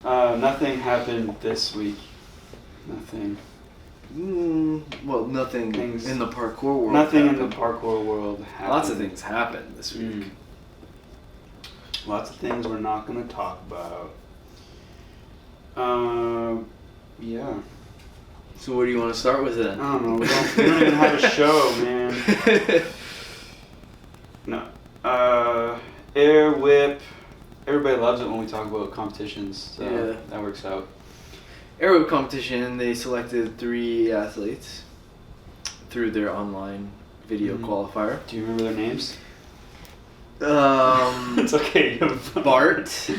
Nothing happened this week. Nothing. Well, nothing in the parkour world. Nothing in the parkour world happened. Lots of things happened this week. Lots of things we're not going to talk about. Yeah. So where do you want to start with then? I don't know. We don't even have a show, man. No. Air Whip. Everybody loves it when we talk about competitions, so that works out. Air Whip competition, they selected 3 athletes through their online video qualifier. Do you remember their names? It's okay. Bart.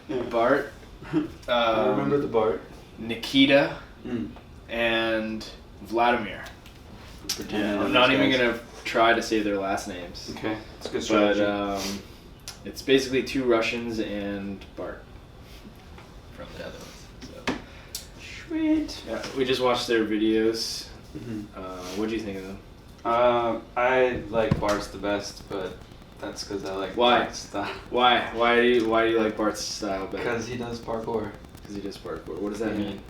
Yeah. Bart. I remember the Bart. Nikita and Vladimir. I'm not even gonna try to say their last names. Okay, it's a good strategy. But it's basically 2 Russians and Bart from the Netherlands. So. Sweet. Yeah, we just watched their videos. What do you think of them? I like Bart's the best, but that's because I like Bart's style. Why? Why do you like Bart's style better? Because he does parkour. Because he does parkour. What does that mean?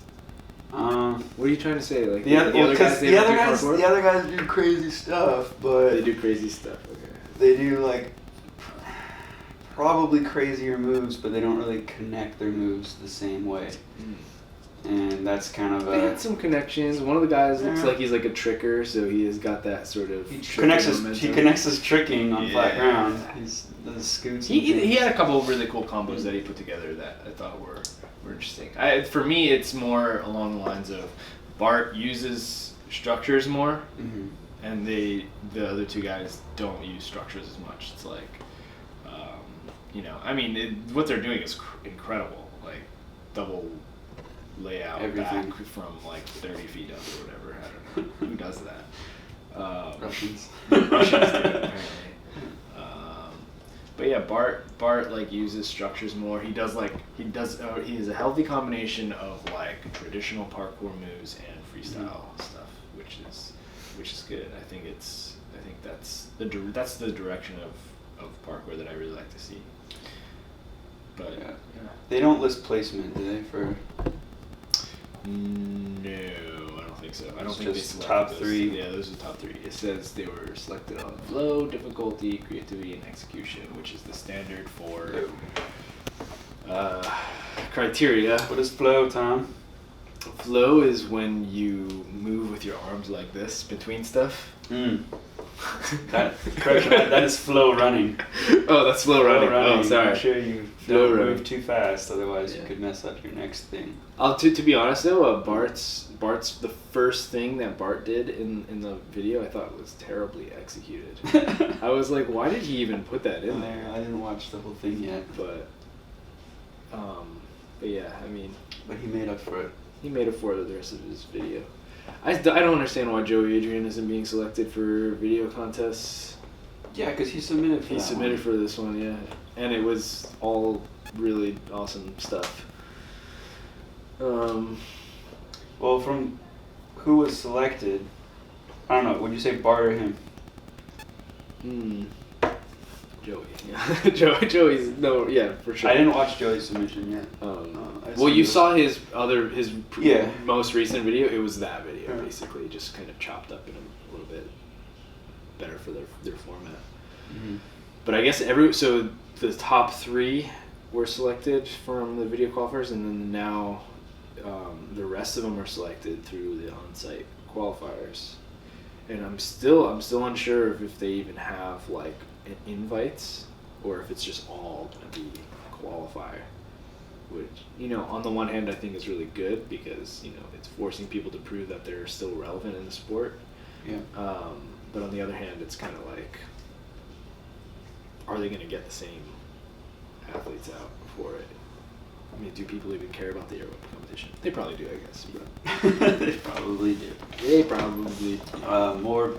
What are you trying to say? Like the other guys do crazy stuff, but they do crazy stuff. Okay. They do like probably crazier moves, but they don't really connect their moves the same way. And that's kind of They had some connections. One of the guys looks like he's like a tricker, so he has got that sort of. He connects his tricking on flat ground. He's the scoots. He had a couple of really cool combos that he put together that I thought were interesting. For me, it's more along the lines of Bart uses structures more, and the other 2 guys don't use structures as much. It's like, what they're doing is incredible. Like double layout everything back from like 30 feet up or whatever. I don't know who does that. Russians. Russians do it, apparently. But yeah, Bart like uses structures more. He has a healthy combination of like traditional parkour moves and freestyle stuff, which is good. I think that's the direction of parkour that I really like to see. But yeah. They don't list placement, do they? For no, I don't think so. I don't think just they selected top those. 3. Yeah, those are the top 3. It says they were selected on flow, difficulty, creativity, and execution, which is the standard for criteria. What is flow, Tom? Flow is when you move with your arms like this between stuff. That is flow running. Oh, that's flow running. Oh, sorry. Make sure you don't move too fast, otherwise you could mess up your next thing. To be honest though, Bart's the first thing that Bart did in the video I thought was terribly executed. I was like, why did he even put that in there? I didn't watch the whole thing yet, but yeah, I mean. But he made up for it. He made up for it the rest of his video. I don't understand why Joey Adrian isn't being selected for video contests. Yeah, because he submitted for for this one, yeah. And it was all really awesome stuff. Well, from who was selected, I don't know, would you say Bart or him? Joey. Yeah. Joey's, no, yeah, for sure. I didn't watch Joey's submission yet. Well, you saw his most recent video. It was that video, basically, just kind of chopped up in a little bit better for their format. But I guess so the top 3 were selected from the video qualifiers, and then now the rest of them are selected through the on-site qualifiers. And I'm still unsure if they even have like invites or if it's just all gonna be qualifier. Which, on the one hand I think is really good because, it's forcing people to prove that they're still relevant in the sport. Yeah. But on the other hand, it's kind of like, are they going to get the same athletes out for it? I mean, do people even care about the Air Whip competition? They probably do, I guess. But They probably do. They probably do. More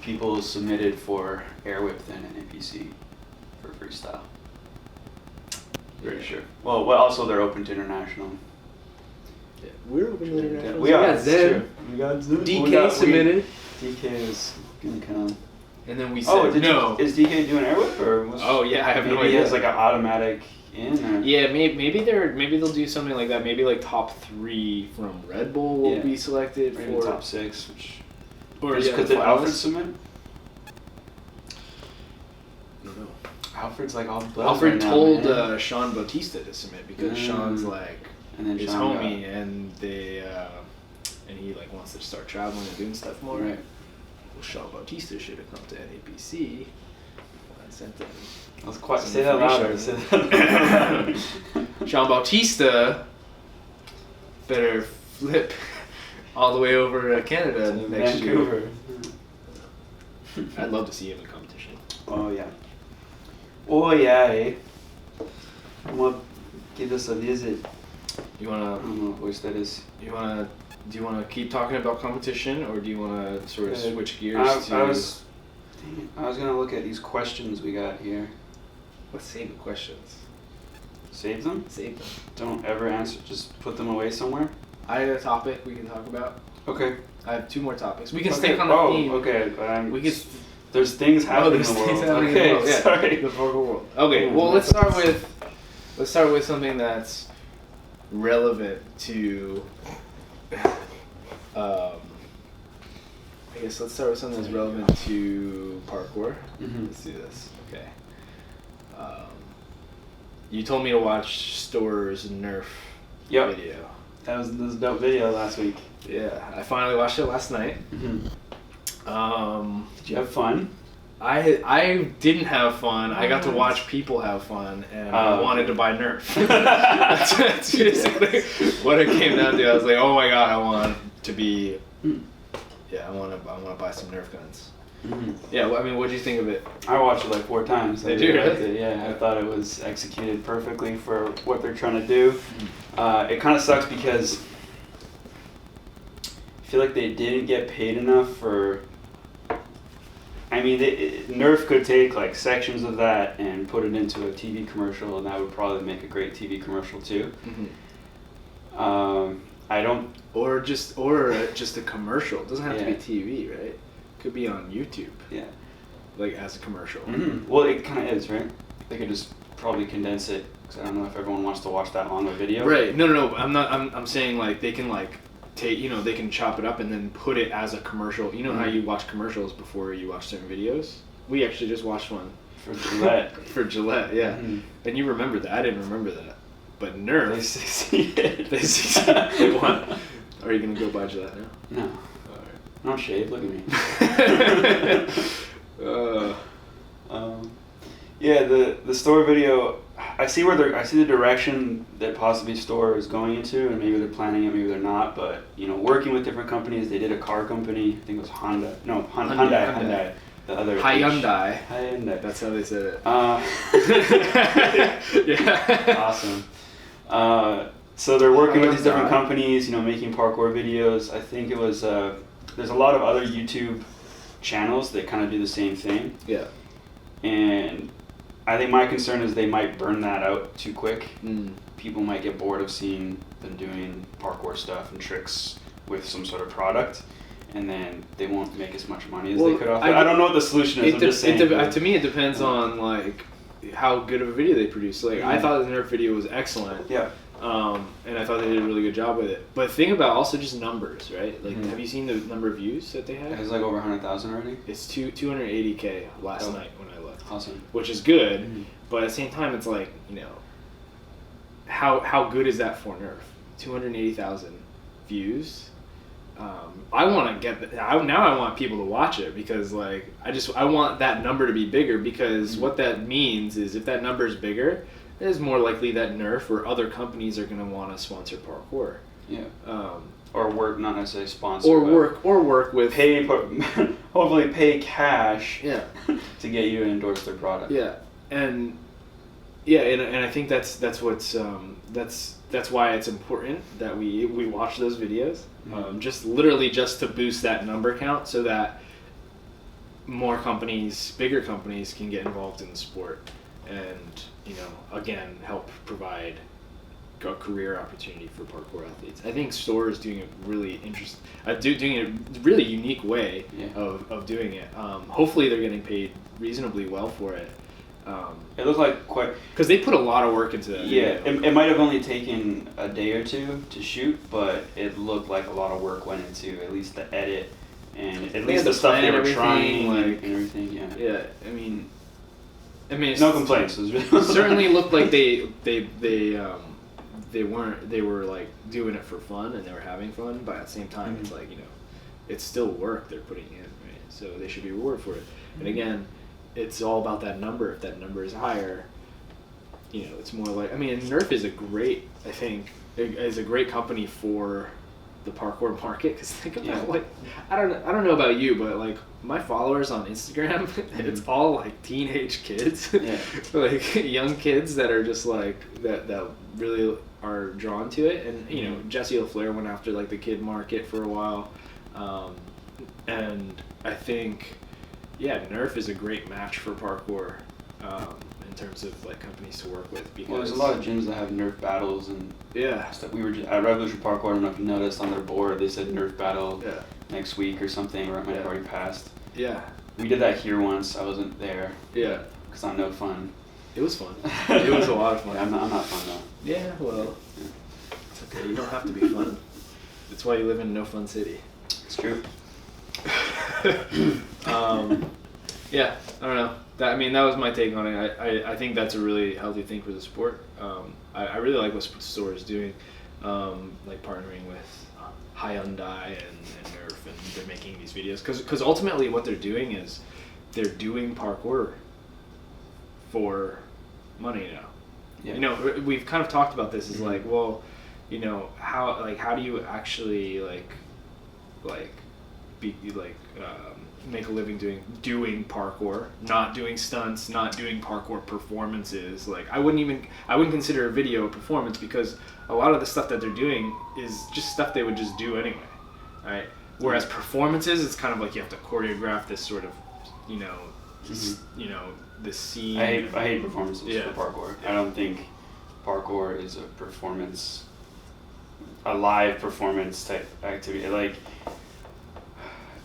people submitted for Air Whip than an NPC for freestyle. Pretty sure. Well, also they're open to international. Yeah, we're open to international. We are. Zen. We got Zen. DK submitted. DK is gonna come. And then we said no. Is DK doing air whip or? Oh yeah, I have no idea. Maybe he has like an automatic in. Or? Yeah, maybe they'll do something like that. Maybe like top 3 from Red Bull will be selected maybe for top 6, which. Or because did Alfred submit? I don't know. Alfred's like all. Alfred told now, Sean Bautista to submit because Sean's like his Sean homie, and they and he like wants to start traveling and doing stuff more. Right. Well, Sean Bautista should have come to NAPC. I sent them. Let's say that louder. Say that louder. Sean Bautista better flip all the way over to Canada next Vancouver. year. I'd love to see him in competition. Oh yeah. Oh yeah, eh? Come give us a visit. You wanna? I don't know what voice that is. Do you wanna keep talking about competition, or do you wanna sort of switch gears I was gonna look at these questions we got here. Let's save the questions. Save them? Save them. Don't ever answer. Just put them away somewhere. I have a topic we can talk about. Okay. I have 2 more topics. We can stick on the theme. Okay. We could. There's things happening in the world. Okay, yeah, sorry. The Parkour world. Okay, well let's start with something that's relevant to. I guess let's start with something that's relevant to parkour. Mm-hmm. Let's do this. Okay. You told me to watch Storror's Nerf video. That was a dope video last week. Yeah, I finally watched it last night. Mm-hmm. Did you have fun? I didn't have fun. I got to watch people have fun, and I wanted to buy Nerf. That's basically what it came down to. I was like, oh my god, I want to be. Yeah, I want to buy some Nerf guns. Mm-hmm. Yeah, well, I mean, what did you think of it? I watched it like 4 times. Did you really? Yeah, I thought it was executed perfectly for what they're trying to do. It kind of sucks because I feel like they didn't get paid enough for. I mean, Nerf could take like sections of that and put it into a TV commercial, and that would probably make a great TV commercial too. Mm-hmm. I don't. Or just a commercial. It doesn't have to be TV, right? It could be on YouTube. Yeah. Like as a commercial. Mm-hmm. Well, it kind of is, right? They could just probably condense it, because I don't know if everyone wants to watch that long of a video. Right. No. I'm saying like they can like take, they can chop it up and then put it as a commercial. You know how you watch commercials before you watch certain videos? We actually just watched one. For Gillette. For Gillette, yeah. Mm-hmm. And you remember that. I didn't remember that. But Nerf. They succeeded. They succeeded. They won. Are you going to go buy Gillette now? No. Alright. I don't shave. Look at me. Yeah, the Storror video, I see the direction that possibly Storror is going into, and maybe they're planning it, maybe they're not. But working with different companies, they did a car company. I think it was Honda. No, Hyundai. The other Hyundai. Hyundai. That's how they said it. Yeah. Awesome. So they're working with these different companies, making parkour videos. I think it was there's a lot of other YouTube channels that kind of do the same thing. Yeah. And I think my concern is they might burn that out too quick. People might get bored of seeing them doing parkour stuff and tricks with some sort of product, and then they won't make as much money as they could off. I don't know what the solution is. I'm just saying. To me, it depends on like how good of a video they produce. Like I thought the Nerf video was excellent. Yeah. And I thought they did a really good job with it. But think about also just numbers, right? Like, have you seen the number of views that they had? It's like over 100,000 already. It's 280K last night when I looked. Awesome. Which is good, but at the same time, it's like how good is that for Nerf? 280,000 views. I want to get now. I want people to watch it because like I want that number to be bigger because what that means is if that number is bigger, it is more likely that Nerf or other companies are going to want to sponsor parkour. Yeah. Or work, not necessarily sponsor. Or work with hopefully pay cash. Yeah. To get you to endorse their product. Yeah, and I think that's why it's important that we watch those videos. Just to boost that number count so that more companies, bigger companies, can get involved in the sport and again help provide a career opportunity for parkour athletes. I think Storror is doing a really doing it a really unique way of doing it. Hopefully they're getting paid reasonably well for it. It looked like quite... Because they put a lot of work into that. Yeah, it might have only taken a day or two to shoot, but it looked like a lot of work went into at least the edit and at least the stuff they were trying and everything. Yeah, I mean, no complaints. It was really certainly looked like they were like doing it for fun and they were having fun, but at the same time, it's like, it's still work they're putting in, right? So they should be rewarded for it. And again, it's all about that number. If that number is higher, it's more like, Nerf is a great company for the parkour market, because think about like, I don't know about you, but like my followers on Instagram, it's all like teenage kids, like young kids that are just like that really are drawn to it. And Jesse LaFleur went after like the kid market for a while, and I think Nerf is a great match for parkour in terms of like companies to work with. Because there's a lot of gyms that have Nerf battles and stuff. We were just, at Revolution Parkour, I don't know if you noticed on their board, they said Nerf battle next week or something, or it might have already passed. Yeah. We did that here once. I wasn't there. Yeah. Because I'm no fun. It was fun. It was a lot of fun. I'm not fun though. Yeah, well, it's okay. You don't have to be fun. That's why you live in no fun city. It's true. Yeah, I don't know. That was my take on it. I think that's a really healthy thing for the sport. I really like what Storror is doing, like partnering with Hyundai and Nerf, and they're making these videos. Because ultimately what they're doing is they're doing parkour for money now. Yeah. We've kind of talked about this. Is like, well, how do you actually make a living doing parkour, not doing stunts, not doing parkour performances. Like I wouldn't consider a video a performance, because a lot of the stuff that they're doing is just stuff they would just do anyway, right? Whereas performances, it's kind of like you have to choreograph this sort of, this scene. I hate performances for parkour. I don't think parkour is a performance, a live performance type activity. Like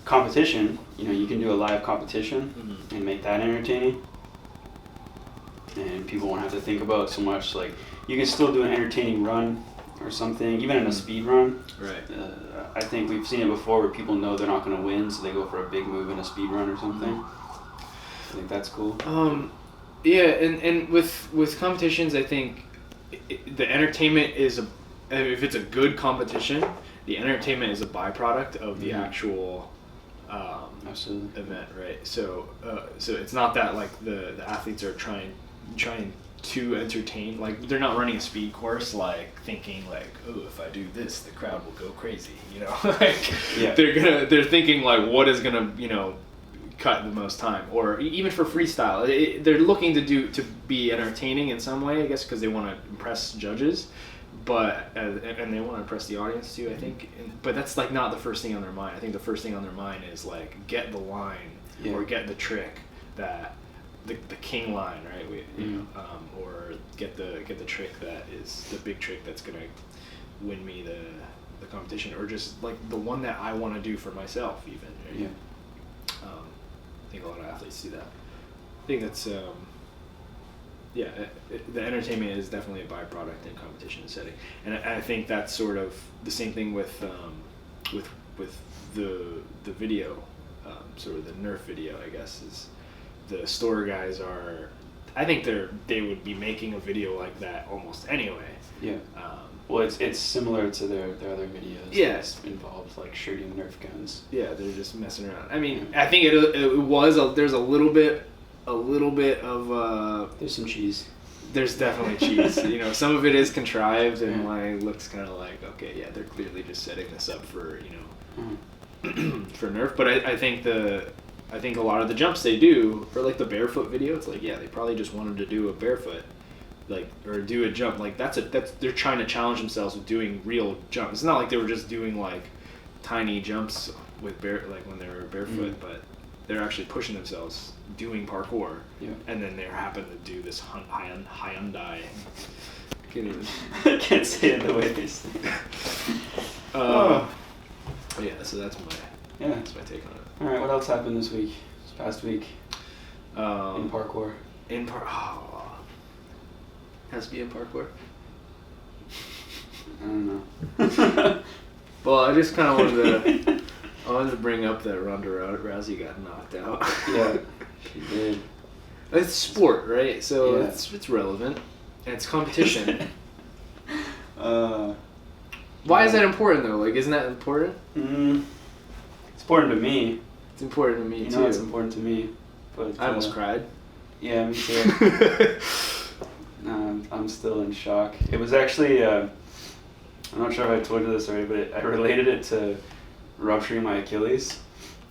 competition, you can do a live competition and make that entertaining, and people won't have to think about so much. Like you can still do an entertaining run or something, even in a speed run. Right. I think we've seen it before where people know they're not going to win, so they go for a big move in a speed run or something. I think that's cool. Yeah, and with competitions, I think the entertainment is if it's a good competition, the entertainment is a byproduct of the actual Absolutely. event, right? So it's not that like the athletes are trying to entertain. Like they're not running a speed course like thinking like, oh, if I do this, the crowd will go crazy. They're thinking like, what is gonna cut the most time, or even for freestyle, they're looking to be entertaining in some way, I guess, because they want to impress judges. But and they want to impress the audience too, I think. But that's like not the first thing on their mind. I think the first thing on their mind is like get the line or get the trick that the king line, right? Or get the trick that is the big trick that's gonna win me the competition, or just like the one that I want to do for myself, even. Right? Yeah. I think a lot of athletes do that. I think that's. The entertainment is definitely a byproduct in competition setting, and I think that's sort of the same thing with the video, sort of the Nerf video, I guess, is the Storror guys are. I think they would be making a video like that almost anyway. Yeah. Well, it's similar to their other videos. Yes. Yeah. Involved like shooting Nerf guns. Yeah, they're just messing around. I mean, I think there's a little bit of there's some cheese. There's definitely cheese. Some of it is contrived and like looks kind of like, okay, yeah, they're clearly just setting this up for for Nerf. But I think a lot of the jumps they do for like the barefoot video, it's like, yeah, they probably just wanted to do a barefoot, like, or do a jump. Like that's they're trying to challenge themselves with doing real jumps. It's not like they were just doing like tiny jumps with when they were barefoot, but they're actually pushing themselves doing parkour, and then they happen to do this Hyundai can't even. I can't say it the way they say it. Yeah, so that's my take on it. All right, what else happened this past week? In parkour. Has to be in parkour. I don't know. Well, I just kind of wanted to bring up that Ronda Rousey got knocked out. Yeah, she did. It's sport, right? So it's relevant, and it's competition. Why is that important though? Like, isn't that important? It's important to me. It's important to me too. You know, it's important to me. But I almost cried. Yeah, me too. I'm still in shock. It was actually, I'm not sure if I told you this already, but I related it to rupturing my Achilles.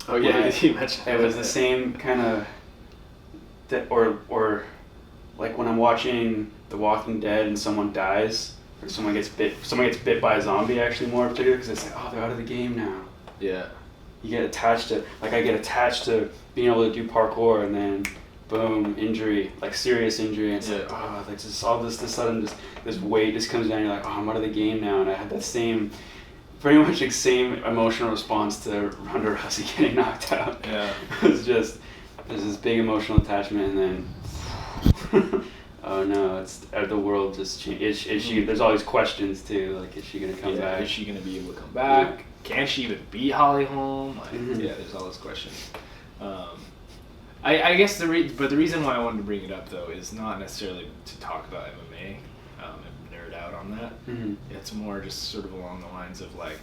Oh yeah, you mentioned it was the same kind of, or like when I'm watching The Walking Dead and someone dies, or someone gets bit by a zombie, actually more particularly, because it's like, oh, they're out of the game now. Yeah. You get attached to, like I get attached to being able to do parkour, and then boom, injury, like serious injury, and it's like, oh, like just all this sudden, this weight just comes down, you're like, oh, I'm out of the game now, and I had that pretty much the same emotional response to Ronda Rousey getting knocked out. Yeah. It was just, there's this big emotional attachment, and then, oh no, the world just changed. Is she, there's all these questions too, like, is she going to come back? Is she going to be able to come back? Yeah. Can she even beat Holly Holm? Like, yeah, there's all those questions. I guess the reason why I wanted to bring it up though is not necessarily to talk about MMA and nerd out on that. It's more just sort of along the lines of like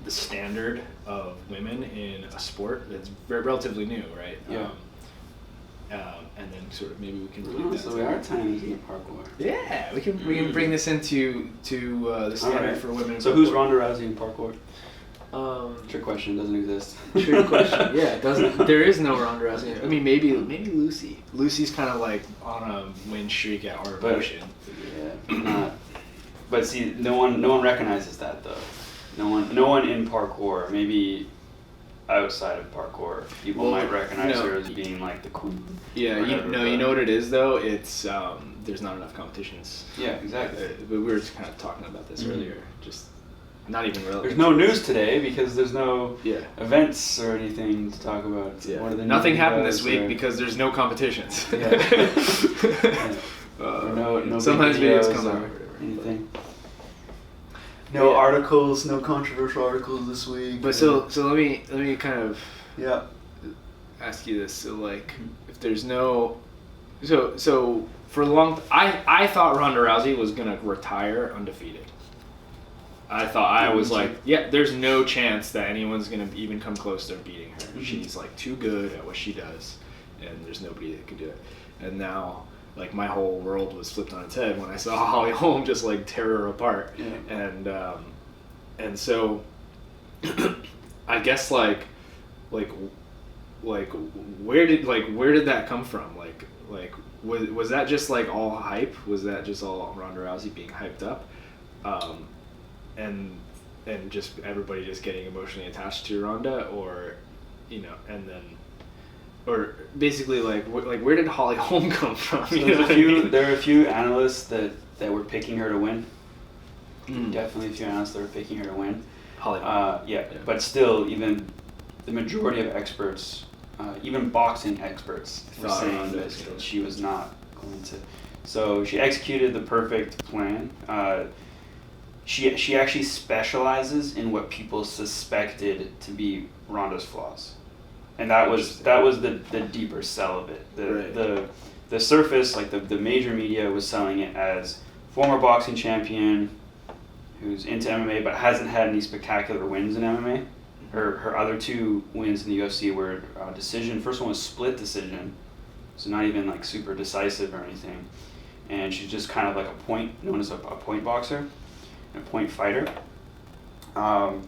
the standard of women in a sport that's relatively new, right? Yeah. And then sort of maybe we can relate that. So we are tying this into parkour. Yeah, we can bring this into the standard for women. So who's Ronda Rousey in parkour? Trick question, doesn't exist. Trick question, yeah, it doesn't. There is no Ronda Rousey. I mean, maybe Lucy. Lucy's kind of like on a win streak at Art of Motion. Yeah, not. But see, no one recognizes that though. No one in parkour, maybe outside of parkour, people might recognize her as being like the queen. Yeah, you know what it is though. It's there's not enough competitions. Yeah, exactly. But we were just kind of talking about this earlier. Just not even relevant. There's no news today because there's no events or anything to talk about. Yeah. Nothing happened this week because there's no competitions. Yeah. No sometimes videos come out. Anything. No articles, no controversial articles this week. But so let me kind of ask you this. So like, if there's no, so for a long, I thought Ronda Rousey was gonna retire undefeated. I was like, yeah, there's no chance that anyone's gonna even come close to beating her. She's like too good at what she does, and there's nobody that can do it. And now, like, my whole world was flipped on its head when I saw Holly Holm just like tear her apart. Yeah. And so I guess like where did that come from? Like was that just like all hype? Was that just all Ronda Rousey being hyped up? And just everybody just getting emotionally attached to Ronda, or and then, or basically like where did Holly Holm come from? So there are a few analysts that were picking her to win. Definitely a few analysts that were picking her to win. Holly Holm. Yeah, but still, even the majority of experts, even boxing experts, were saying that she was not going to. So she executed the perfect plan. She actually specializes in what people suspected to be Ronda's flaws, and that was the deeper sell of it. The surface, like the major media, was selling it as former boxing champion who's into MMA but hasn't had any spectacular wins in MMA. Her other two wins in the UFC were decision. First one was split decision, so not even like super decisive or anything, and she's just kind of like known as a point boxer. A point fighter, but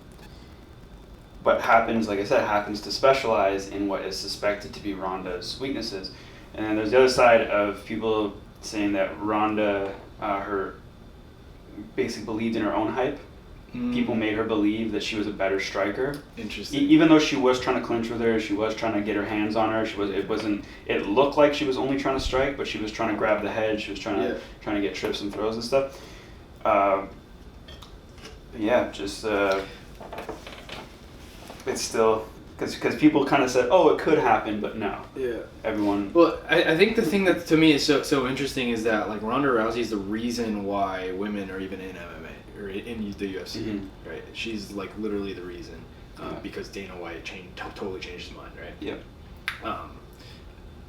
happens to specialize in what is suspected to be Ronda's weaknesses. And then there's the other side of people saying that Ronda, her basically believed in her own hype, people made her believe that she was a better striker. Interesting. Even though she was trying to clinch with her, she was trying to get her hands on her. It looked like she was only trying to strike, but she was trying to grab the head. She was trying to get trips and throws and stuff. It's still because people kind of said, oh, it could happen, but no. Yeah. Everyone. Well, I think the thing that to me is so interesting is that like Ronda Rousey is the reason why women are even in MMA or in the UFC, right? She's like literally the reason because Dana White totally changed his mind, right? Yep.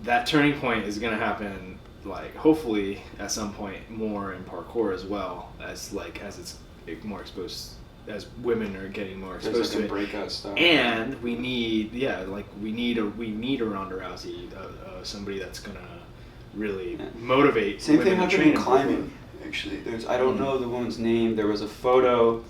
That turning point is gonna happen like hopefully at some point more in parkour as well as it's more exposed. As women are getting more exposed to it, breakout stuff. And we need a Ronda Rousey, somebody that's gonna really motivate. Same thing happened in climbing. Actually, I don't know the woman's name. There was a photo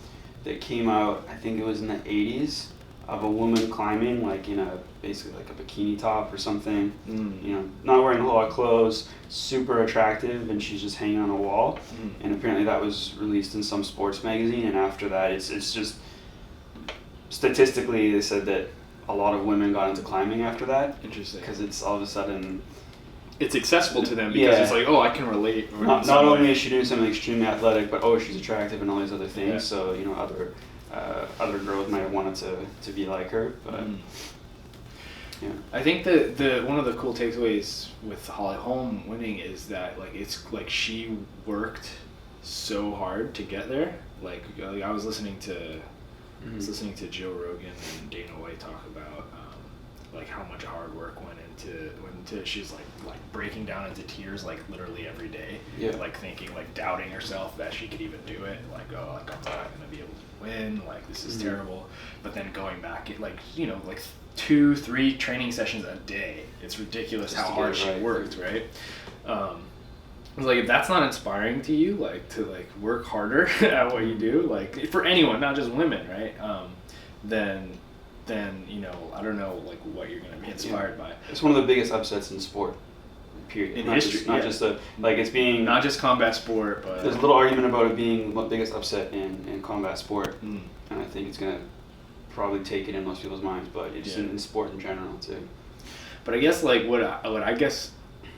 that came out. I think it was in the '80s of a woman climbing, like in basically like a bikini top or something. You know, not wearing a whole lot of clothes, super attractive, and she's just hanging on a wall. And apparently that was released in some sports magazine. And after that, it's just statistically they said that a lot of women got into climbing after that. Interesting. Because it's all of a sudden it's accessible to them because it's like, oh, I can relate. Not only is she doing something extremely athletic, but she's attractive and all these other things. Yeah. So you know, other girls might have wanted to be like her, but yeah. I think the one of the cool takeaways with Holm winning is that like it's like she worked so hard to get there. Like I was listening to Joe Rogan and Dana White talk about like how much hard work went into she's like breaking down into tears like literally every day. Yeah. Like thinking, like doubting herself that she could even do it. Like, oh, like I'm not gonna be able to win. Like this is terrible. But then going back, like 2-3 training sessions a day. It's ridiculous how hard she worked, right? Like if that's not inspiring to you, like to like work harder at what you do, like for anyone, not just women, right? Then I don't know like what you're gonna be inspired by. It's one of the biggest upsets in sport, period. In history, not just it's being not just combat sport, but there's a little argument about it being the biggest upset in combat sport, and I think it's gonna probably take it in most people's minds, but it's in sport in general too. But I guess like what I guess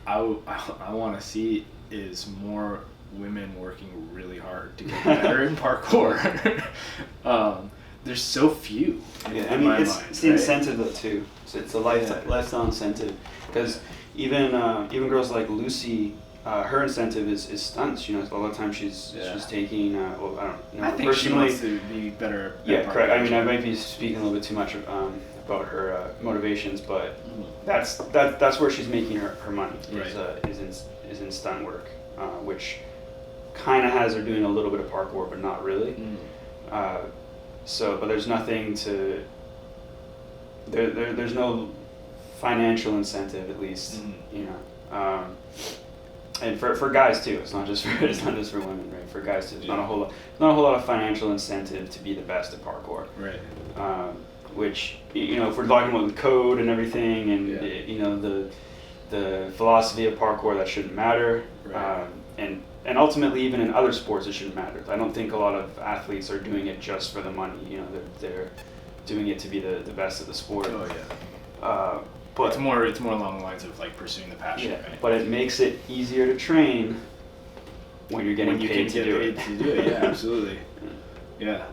I want to see is more women working really hard to get better in parkour. There's so few. Yeah, I mean it's the incentive though too. So it's a lifestyle incentive because even girls like Lucy. Her incentive is stunts. You know, a lot of times she's taking. I don't know. I think she wants to be better. Yeah, correct. I mean, I might be speaking a little bit too much about her motivations, but that's where she's making her money. Is in stunt work, which kind of has her doing a little bit of parkour, but not really. But there's nothing to. There's no financial incentive, at least. You know. And for guys too, it's not just for women, right? For guys too, there's not a whole lot of financial incentive to be the best at parkour, right? Which if we're talking about the code and everything, and the philosophy of parkour, that shouldn't matter, right. And ultimately, even in other sports, it shouldn't matter. I don't think a lot of athletes are doing it just for the money. You know, they're doing it to be the best of the sport. Oh yeah. But it's more along the lines of like pursuing the passion, right? But it makes it easier to train when you're getting paid to do it. Yeah, absolutely. Yeah.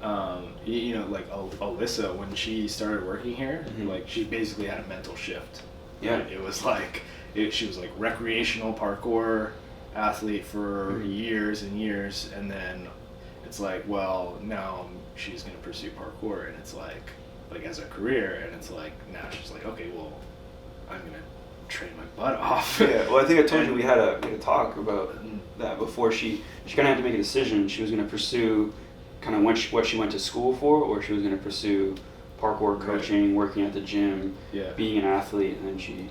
Like Alyssa, when she started working here, like she basically had a mental shift. Yeah. Right? It was like she was like recreational parkour athlete for years and years, and then it's like, well, now she's gonna pursue parkour, and it's like as a career, and it's like now she's like, okay, well, I'm gonna train my butt off. Yeah, well, I think I told you we had a talk about that before. She kind of had to make a decision. She was gonna pursue kind of what she went to school for, or she was gonna pursue parkour coaching, working at the gym, being an athlete, and then she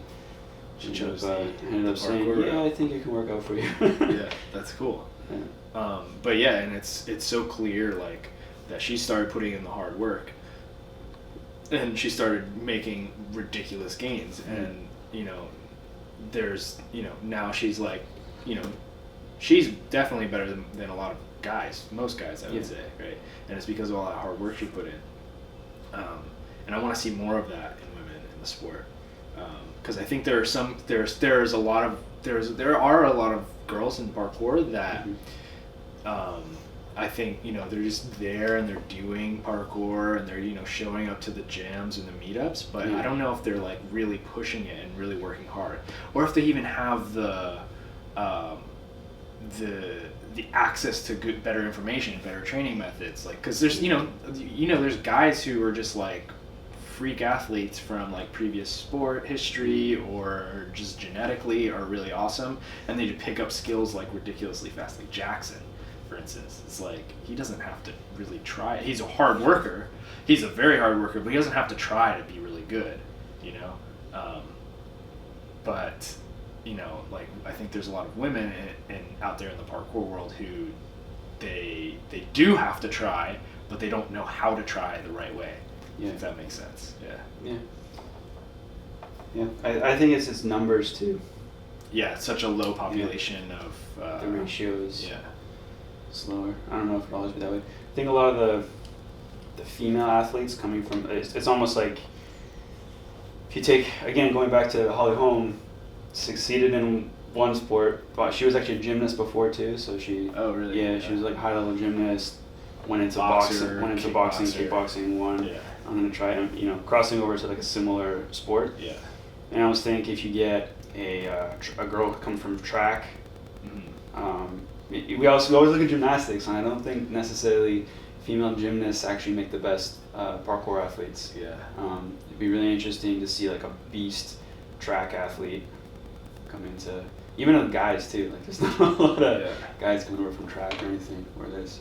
chose ended up saying, I think it can work out for you. Yeah, that's cool. Yeah. But yeah, and it's so clear like that she started putting in the hard work. And she started making ridiculous gains, and there's now she's like, she's definitely better than a lot of guys, most guys, I would say, right? And it's because of all that hard work she put in. And I want to see more of that in women in the sport, because I think there are a lot of girls in parkour that I think they're just there and they're doing parkour and they're showing up to the jams and the meetups, but I don't know if they're like really pushing it and really working hard, or if they even have the access to better information, better training methods, like, because there's there's guys who are just like freak athletes from like previous sport history or just genetically are really awesome, and they just pick up skills like ridiculously fast, like Jackson, for instance. It's like he doesn't have to really try. He's a hard worker. He's a very hard worker, but he doesn't have to try to be really good, but like I think there's a lot of women out there in the parkour world who they do have to try, but they don't know how to try the right way. Yeah. If that makes sense. Yeah. I think it's its numbers too. Yeah, it's such a low population of the ratio is slower. I don't know if it'll always be that way. I think a lot of the female athletes coming from it's almost like if you take, again, going back to Holly Holm, succeeded in one sport, but she was actually a gymnast before too, so she she was like high level gymnast, went into boxing, kickboxing, won. I'm gonna try crossing over to like a similar sport. And I always think if you get a girl come from track, we always look at gymnastics, and I don't think necessarily female gymnasts actually make the best parkour athletes. It'd be really interesting to see like a beast track athlete come into, even with guys too, like there's not a lot of guys coming over from track or anything where there's.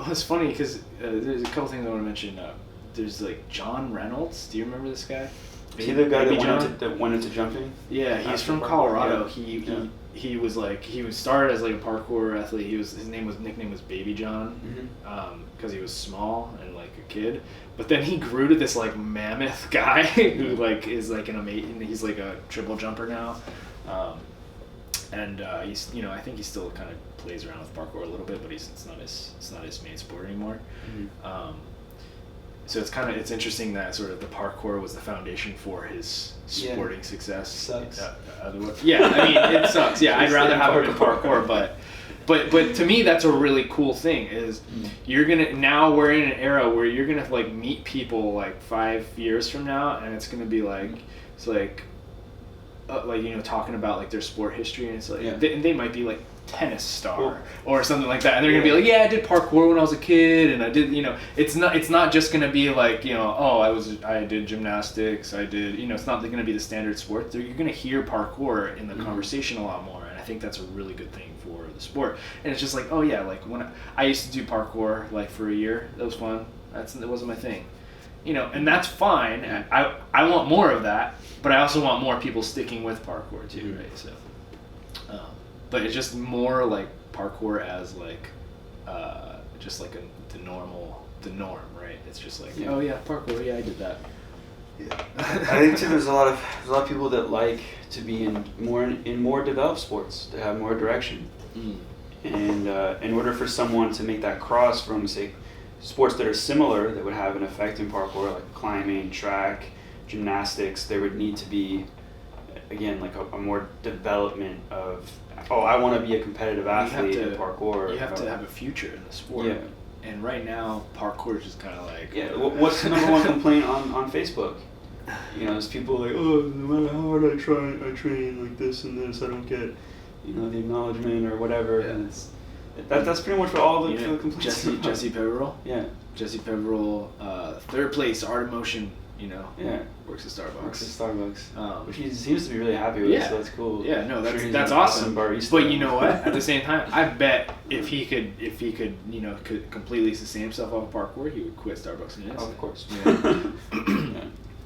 It's funny because there's a couple things I want to mention. There's like John Reynolds. Do you remember this guy? Is he the guy that went into jumping? Yeah, he's from Colorado. He was started as like a parkour athlete. His nickname was Baby John, because he was small and like a kid. But then he grew to this like mammoth guy who like is like an amazing. He's like a triple jumper now, and he's I think he still kind of plays around with parkour a little bit, but it's not his main sport anymore. So it's interesting that sort of the parkour was the foundation for his sporting success. Sucks. I mean, it sucks. Yeah, I'd rather have him in parkour, but to me that's a really cool thing. Is we're in an era where you're gonna like meet people like 5 years from now, and it's gonna be like talking about like their sport history, and it's like they might be like tennis star or something like that, and they're gonna be like, I did parkour when I was a kid, and I did it's not just gonna be like I did gymnastics, I did it's not gonna be the standard sport. You're gonna hear parkour in the conversation a lot more, and I think that's a really good thing for the sport. And it's just like like when I used to do parkour like for a year, that was fun. That wasn't my thing, and that's fine. I want more of that, but I also want more people sticking with parkour too, right? So but it's just more like parkour as like just like the norm, right? It's just like parkour, I did that. I think too there's a lot of people that like to be in more developed sports, to have more direction. And in order for someone to make that cross from say sports that are similar that would have an effect in parkour, like climbing, track, gymnastics, there would need to be again like a more development of I want to be a competitive athlete in parkour. You have to have a future in the sport. Yeah. And right now, parkour is just kind of like... what's the number one complaint on Facebook? There's people like, no matter how hard I train like this and this, I don't get, the acknowledgement or whatever. Yeah. And that's pretty much what all the complaints are. Jesse Peverill? Yeah. Jesse Peverill, third place, Art of Motion. Works at Starbucks. Which he seems to be really happy with, so that's cool. Yeah, no, that's awesome. But you know what? At the same time, I bet if he could could completely sustain himself off of parkour, he would quit Starbucks in an instant. Of course.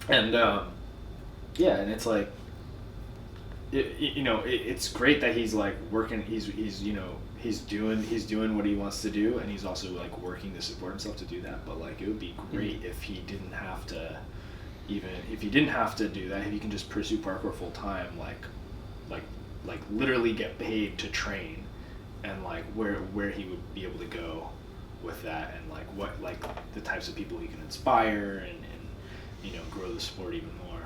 And and it's like, it's great that he's like working. He's doing what he wants to do, and he's also like working to support himself to do that. But like, it would be great if he didn't have to. Even if he didn't have to do that, if he can just pursue parkour full time, like like literally get paid to train, and like where he would be able to go with that, and like what like the types of people he can inspire and you know, grow the sport even more.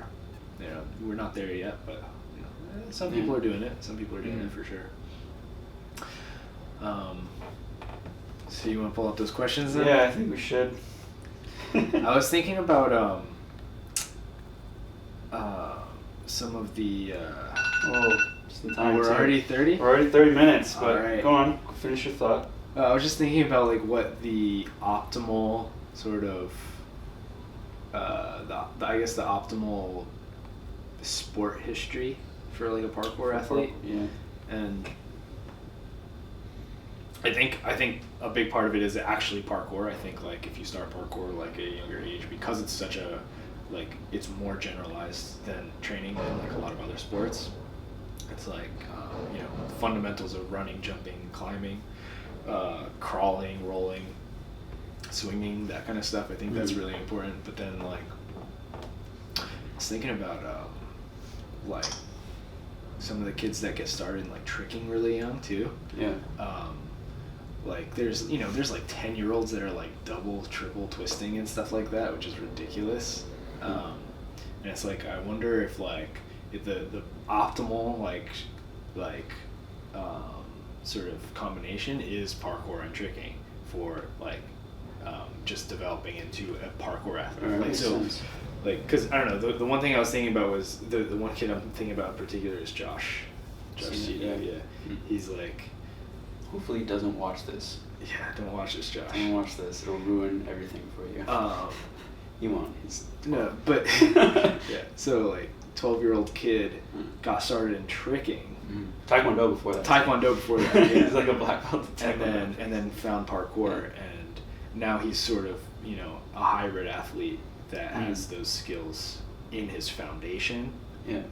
You know, we're not there yet, but you know, some people are doing it. Some people are doing it for sure. So you want to pull up those questions then? Yeah, I think we should. I was thinking about some of the. Just the time. We're already 30. We're already 30 minutes, but right. Go on, finish your thought. I was just thinking about like what the optimal sort of. I guess the optimal sport history for like a parkour athlete. Yeah. And I think a big part of it is actually parkour. I think like if you start parkour like at a younger age, because it's such a like it's more generalized than training than like a lot of other sports. It's like you know, fundamentals of running, jumping, climbing, crawling, rolling, swinging, that kind of stuff. I think that's really important. But then like I was thinking about like some of the kids that get started in like tricking really young too. Yeah. Like there's like 10-year-olds that are like double, triple twisting and stuff like that, which is ridiculous. And it's like I wonder if like if the optimal like sort of combination is parkour and tricking for like just developing into a parkour athlete. Like so, like because I don't know, the one thing I was thinking about was the one kid I'm thinking about in particular is Josh. Yeah. He's like. Hopefully he doesn't watch this. Yeah, don't watch this, Josh. Don't watch this. It'll ruin everything for you. He won't. He's 12. No, but yeah. So like 12-year-old kid got started in tricking. Taekwondo before that. Yeah. He's like a black belt. And then found parkour, and now he's sort of, you know, a hybrid athlete that has those skills in his foundation. Yeah.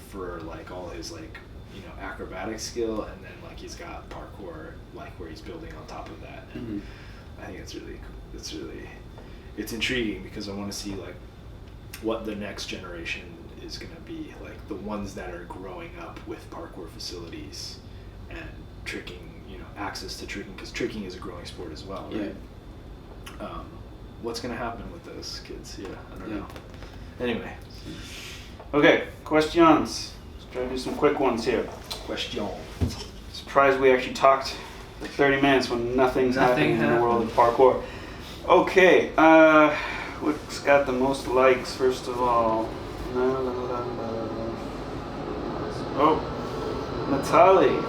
For like all his like, you know, acrobatic skill, and then like he's got parkour like where he's building on top of that. And I think it's intriguing because I want to see like what the next generation is going to be, like the ones that are growing up with parkour facilities and tricking, you know, access to tricking, because tricking is a growing sport as well, right? What's going to happen with those kids? I don't know. Anyway. Okay, questions. Let's try to do some quick ones here. Question. Surprised we actually talked for 30 minutes when nothing's happening in the world of parkour. Okay, what's got the most likes first of all? Oh, Natalie.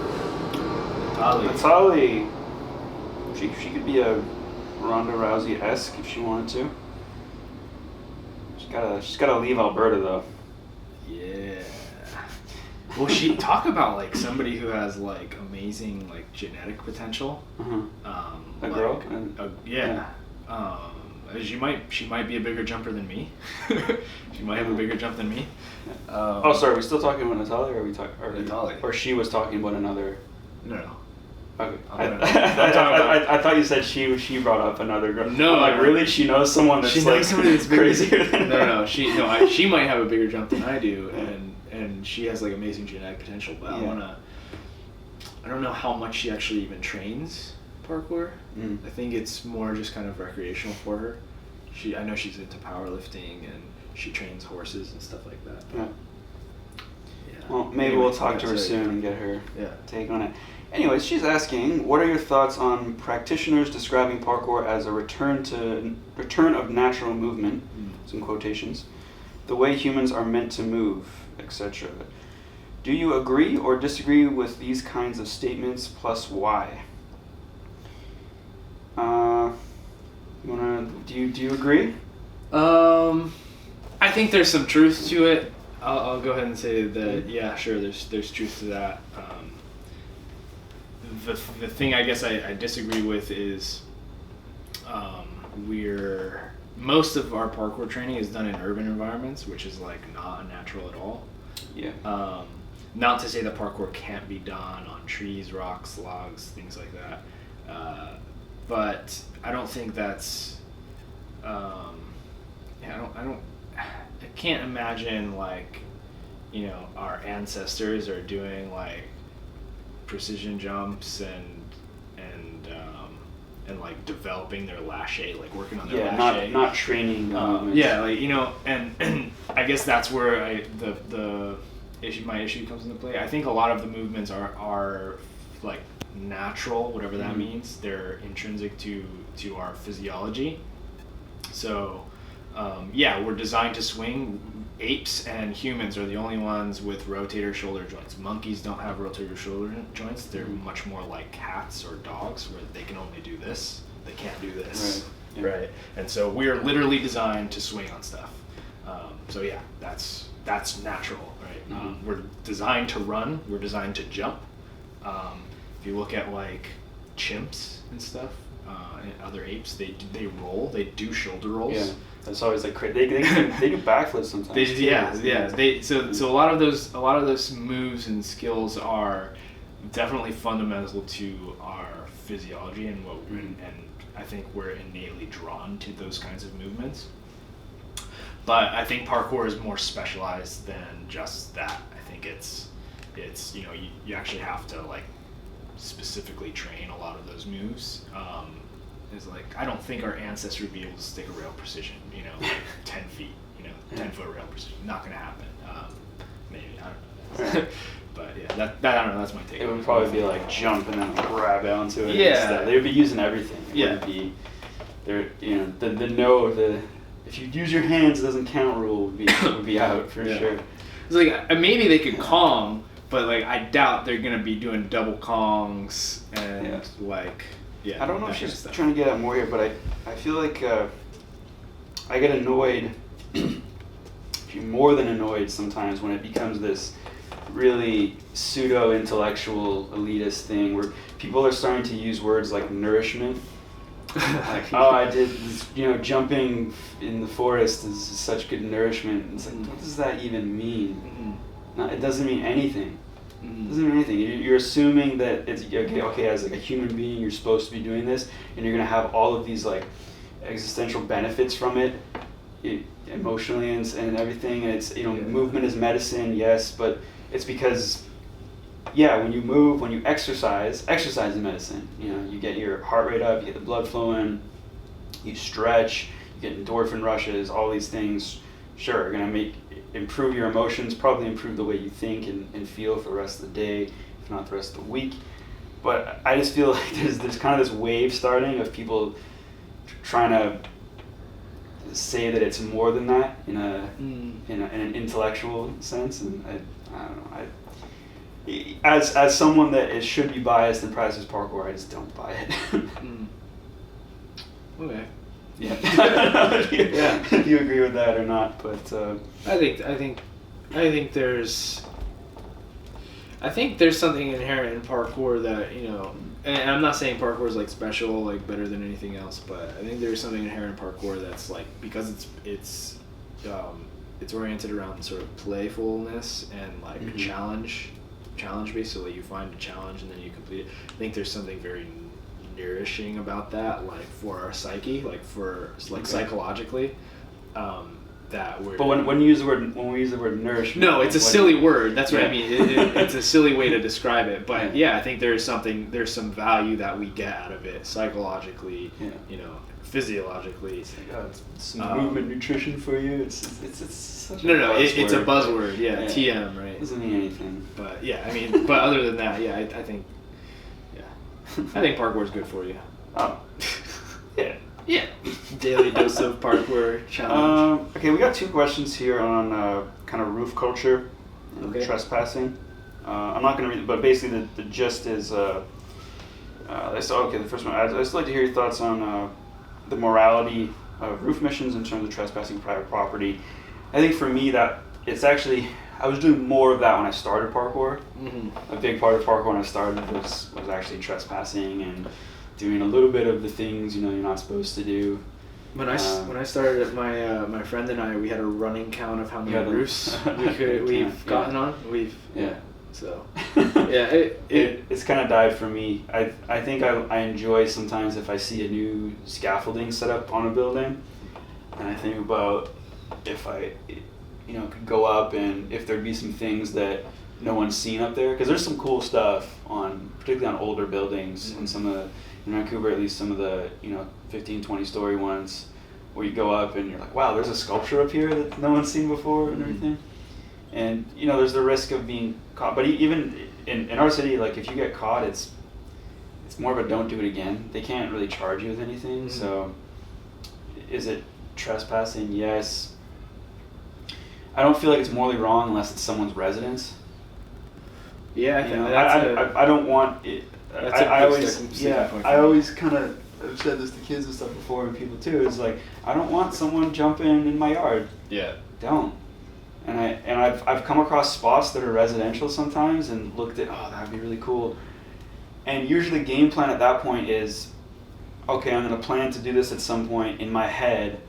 She could be a Ronda Rousey-esque if she wanted to. She's gotta leave Alberta though. Yeah. Well, she talk about like somebody who has like amazing like genetic potential. A girl? Yeah. She might be a bigger jumper than me. She might have a bigger jump than me. Sorry, are we still talking about Natalie, or are we talking? Natalie. Or she was talking about another. No. Okay. I thought you said she brought up another girl. No. I'm like, really? She knows someone that's like crazier than her? No. She might have a bigger jump than I do, and she has like amazing genetic potential. But I don't know how much she actually even trains parkour. I think it's more just kind of recreational for her. I know she's into powerlifting and she trains horses and stuff like that. Yeah. Well, maybe we'll talk to her soon and get her take on it. Anyways, she's asking, what are your thoughts on practitioners describing parkour as a return of natural movement, some quotations, the way humans are meant to move, etc. Do you agree or disagree with these kinds of statements, plus why? Do you agree? I think there's some truth to it. I'll go ahead and say that yeah, sure, there's truth to that. The thing I guess I disagree with is most of our parkour training is done in urban environments, which is like not natural at all. Yeah. Not to say that parkour can't be done on trees, rocks, logs, things like that. But I don't think that's. I can't imagine like, you know, our ancestors are doing like precision jumps and like developing their lache, like working on their lache. not training. And I guess that's where my issue comes into play. I think a lot of the movements are like natural, whatever that means. They're intrinsic to our physiology. So we're designed to swing. Apes and humans are the only ones with rotator shoulder joints. Monkeys don't have rotator shoulder joints. They're much more like cats or dogs, where they can only do this. They can't do this. Right. And so we're literally designed to swing on stuff. That's natural, right? We're designed to run. We're designed to jump. If you look at like chimps and stuff, and other apes, they roll. They do shoulder rolls. Yeah. That's always like crazy. They do backflips sometimes. So a lot of those moves and skills are definitely fundamental to our physiology and and I think we're innately drawn to those kinds of movements. But I think parkour is more specialized than just that. I think it's you actually have to like specifically train a lot of those moves. Is like, I don't think our ancestors would be able to stick a rail precision, like 10 feet, 10-foot rail precision. Not going to happen. Maybe, I don't know. But yeah, that I don't know, that's my take. It would probably be like jump and then grab onto it. Yeah. They would be using everything. It wouldn't be, if you use your hands, it doesn't count rule would be out for sure. It's like, maybe they could Kong, but like, I doubt they're going to be doing double Kongs and like... Yeah, I don't know if she's trying to get at more here, but I feel like I get annoyed, more than annoyed sometimes, when it becomes this really pseudo-intellectual elitist thing where people are starting to use words like nourishment. Like, I did this, jumping in the forest is such good nourishment. It's like, what does that even mean? No, it doesn't mean anything. It doesn't mean anything. You're assuming that it's okay, as like a human being, you're supposed to be doing this, and you're gonna have all of these like existential benefits from it, emotionally and everything. And it's movement is medicine, yes, but it's because when you move, when you exercise is medicine. You get your heart rate up, you get the blood flowing, you stretch, you get endorphin rushes, all these things. Sure, are gonna improve your emotions, probably improve the way you think and feel for the rest of the day, if not the rest of the week. But I just feel like there's kind of this wave starting of people trying to say that it's more than that in an intellectual sense, and I don't know. As someone that should be biased and practices parkour, I just don't buy it. Okay. Yeah. If you agree with that or not, but I think there's something inherent in parkour that and I'm not saying parkour is like special, like better than anything else, but I think there's something inherent in parkour that's like, because it's oriented around sort of playfulness and like challenge basically. You find a challenge and then you complete it. I think there's something very nourishing about that, like for our psyche, like for like psychologically, that we're. But when we use the word nourishment, no, it's a silly word. That's what I mean. It's a silly way to describe it. But I think there's some value that we get out of it psychologically, physiologically. It's like, it's movement nutrition for you. It's such it's a buzzword. Yeah, yeah. TM, right? It doesn't mean anything. But but other than that, I think. I think parkour is good for you. Oh. Yeah. Daily dose of parkour challenge. Okay, we got two questions here on kind of roof culture and trespassing. I'm not going to read it, but basically the gist is, the first one. I'd just like to hear your thoughts on the morality of roof missions in terms of trespassing private property. I think for me that it's actually, I was doing more of that when I started parkour. A big part of parkour when I started was actually trespassing and doing a little bit of the things you're not supposed to do. When I started, my friend and I, we had a running count of how many roofs we've gotten on. So it's kind of died for me. I think I enjoy sometimes if I see a new scaffolding set up on a building, and I think about if I could go up and if there'd be some things that no one's seen up there, because there's some cool stuff particularly on older buildings, and some of the, in Vancouver at least, some of the 15, 20 story ones where you go up and you're like, wow, there's a sculpture up here that no one's seen before and everything. And there's the risk of being caught, but even in our city, like if you get caught, it's more of a don't do it again. They can't really charge you with anything. So is it trespassing? Yes. I don't feel like it's morally wrong unless it's someone's residence. Yeah, I don't want it. I always kind of, I've said this to kids and stuff before, and people too. It's like, I don't want someone jumping in my yard. Yeah. Don't. And I've come across spots that are residential sometimes and looked at, oh, that'd be really cool. And usually game plan at that point is, okay, I'm gonna plan to do this at some point in my head,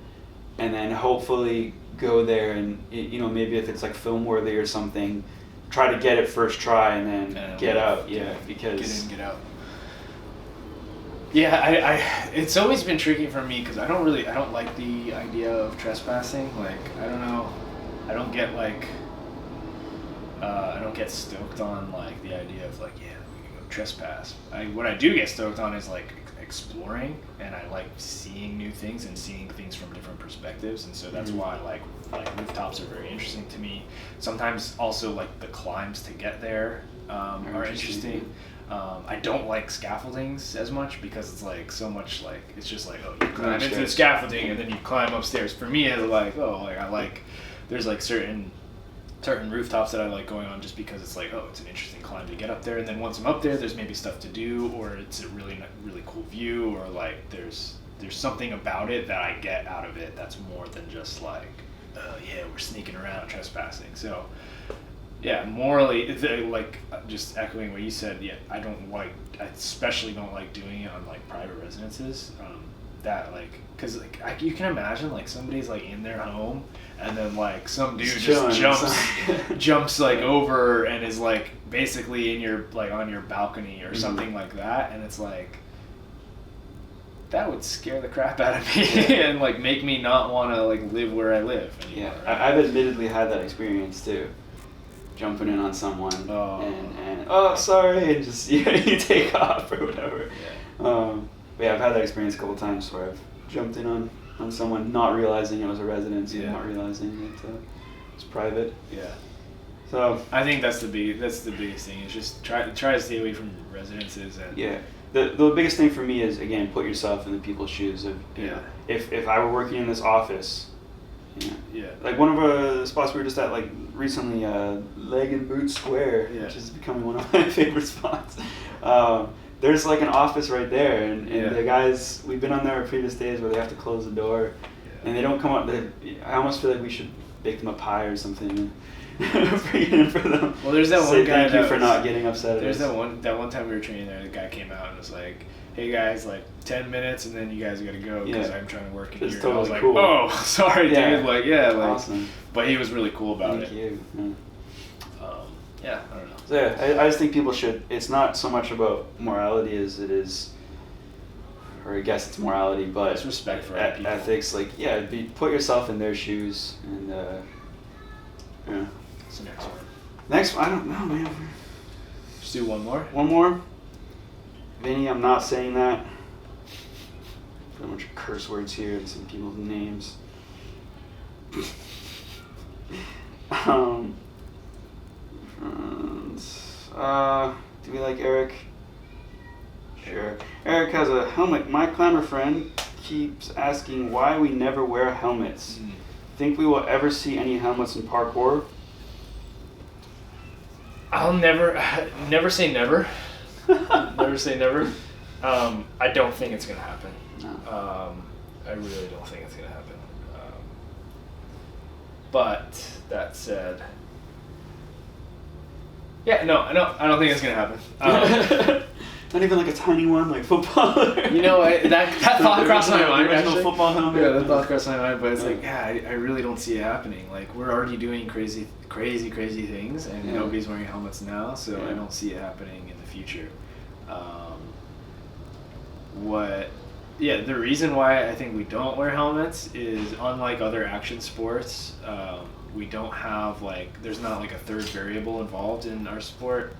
and then hopefully go there and maybe if it's like film worthy or something, try to get it first try and then get out. Yeah, because get in, get out. Yeah, it's always been tricky for me because I don't like the idea of trespassing. Like, I don't know, I don't get stoked on like the idea of like, yeah, we can go trespass. What I do get stoked on is like exploring, and I like seeing new things and seeing things from different perspectives, and so that's why like rooftops are very interesting to me. Sometimes also like the climbs to get there are interesting. I don't like scaffoldings as much because it's like so much like, it's just like, oh, you climb into the scaffolding and then you climb upstairs. For me, it's like, oh, like I like, there's like certain rooftops that I like going on just because it's like, oh, it's an interesting climb to get up there, and then once I'm up there, there's maybe stuff to do, or it's a really cool view, or like there's something about it that I get out of it that's more than just like, yeah, we're sneaking around trespassing. So yeah, morally, like just echoing what you said, yeah, I especially don't like doing it on like private residences. That like, cause like you can imagine like somebody's like in their home and then like some dude just jumps like over and is like basically in your like on your balcony or something like that, and it's like that would scare the crap out of me and like make me not want to like live where I live anymore. Yeah, I've admittedly had that experience too. Jumping in on someone and oh, sorry, and just you take off or whatever. Yeah. But yeah, I've had that experience a couple times where I've jumped in on someone not realizing it was a residence and not realizing it was private. Yeah. So I think that's the biggest thing is just try to stay away from residences. And yeah. The biggest thing for me is, again, put yourself in the people's shoes of if I were working in this office. Yeah. Like one of the spots we were just at like recently, Leg and Boot Square, which is becoming one of my favorite spots. There's like an office right there, and the guys, we've been on there previous days where they have to close the door, and they don't come up. I almost feel like we should bake them a pie or something and bring it in for them. Well, there's that one guy thank you for not getting upset. There's that one time we were training there, the guy came out and was like, hey guys, like 10 minutes and then you guys gotta go because I'm trying to work in here. Totally I was like, cool. oh, sorry, dude. Like, awesome. But he was really cool about Thank you. Yeah, I don't know. So I just think people should. It's not so much about morality as it is, or I guess it's morality, but it's respect for other people. Ethics. Like, put yourself in their shoes, and What's the next one? Next one, I don't know, man. Just do one more. One more. Vinny, I'm not saying that. Put a bunch of curse words here and some people's names. Do we like Eric? Sure. Eric has a helmet. My climber friend keeps asking why we never wear helmets. Think we will ever see any helmets in parkour? I'll never say never. Never say never. I don't think it's gonna happen. No. I really don't think it's gonna happen. But that said, I don't think it's gonna happen. Not even like a tiny one, like football. You know, that thought crossed my mind. Actually, football helmet. Yeah, that thought crossed my mind. But it's like, I really don't see it happening. Like, we're already doing crazy things, and nobody's wearing helmets now, so I don't see it happening in the future. The reason why I think we don't wear helmets is, unlike other action sports, we don't have there's not a third variable involved in our sport.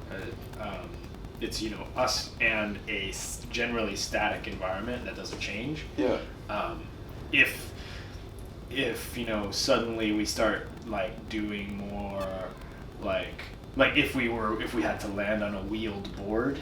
It's us and a generally static environment that doesn't change. Yeah. If suddenly we start doing more if we had to land on a wheeled board,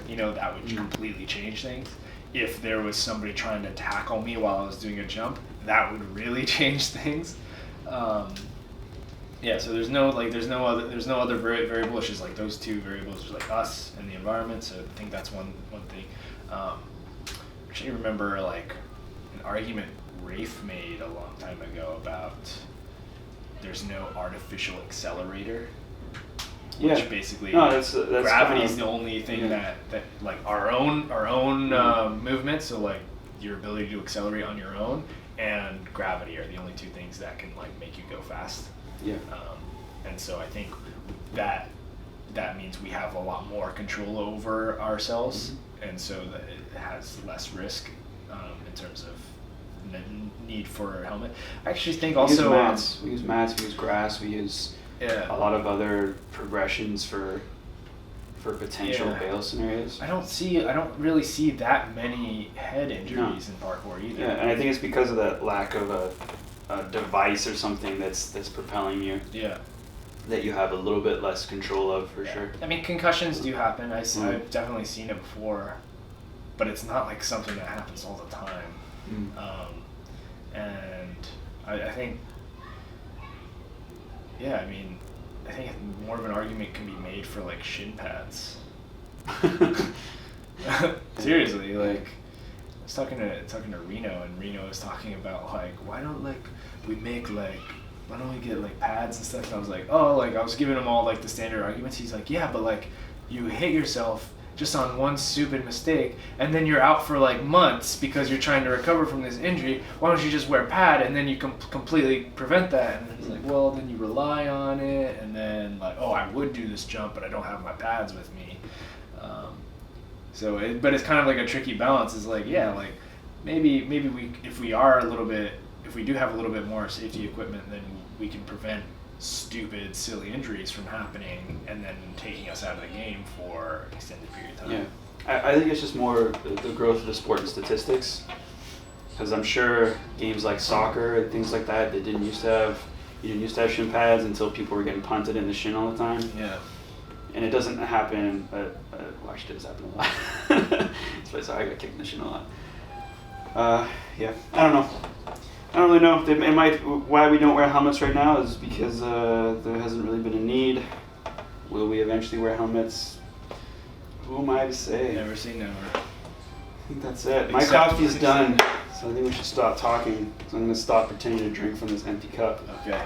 that would completely change things. If there was somebody trying to tackle me while I was doing a jump, that would really change things. So there's no other variable. It's just those two variables are us and the environment. So I think that's one thing. Actually remember an argument Rafe made a long time ago about there's no artificial accelerator. Which basically that's gravity is the only thing that our own movement. So your ability to accelerate on your own and gravity are the only two things that can make you go fast. Yeah. And so I think that means we have a lot more control over ourselves, and so that it has less risk in terms of the need for a helmet. I actually think also we use mats, we use grass, we use a lot of other progressions for potential bail scenarios. I don't really see that many head injuries in parkour either. Yeah, and I think it's because of that lack of a device or something that's propelling you. Yeah. That you have a little bit less control of, for sure. I mean, concussions do happen. I've definitely seen it before, but it's not something that happens all the time. And I think, I think more of an argument can be made for shin pads. Seriously, I was talking to Reno, and Reno was talking about why don't we make why don't we get pads and stuff? And I was I was giving him all the standard arguments. He's yeah, but you hit yourself just on one stupid mistake, and then you're out for months because you're trying to recover from this injury. Why don't you just wear a pad, and then you completely prevent that? And he's well, then you rely on it, and then I would do this jump, but I don't have my pads with me. But it's kind of a tricky balance. Is maybe we if we do have a little bit more safety equipment, then we can prevent stupid, silly injuries from happening and then taking us out of the game for an extended period of time. Yeah, I think it's just more the growth of the sport and statistics, because I'm sure games like soccer and things like that, you didn't used to have shin pads until people were getting punted in the shin all the time. Yeah. And it doesn't happen, actually it does happen a lot. So I got kicked in the shin a lot. I don't know. I don't really know. Why we don't wear helmets right now is because there hasn't really been a need. Will we eventually wear helmets? Who am I to say? Never say never. I think that's it. My coffee's done, so I think we should stop talking. So I'm going to stop pretending to drink from this empty cup. Okay.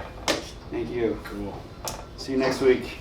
Thank you. Cool. See you next week.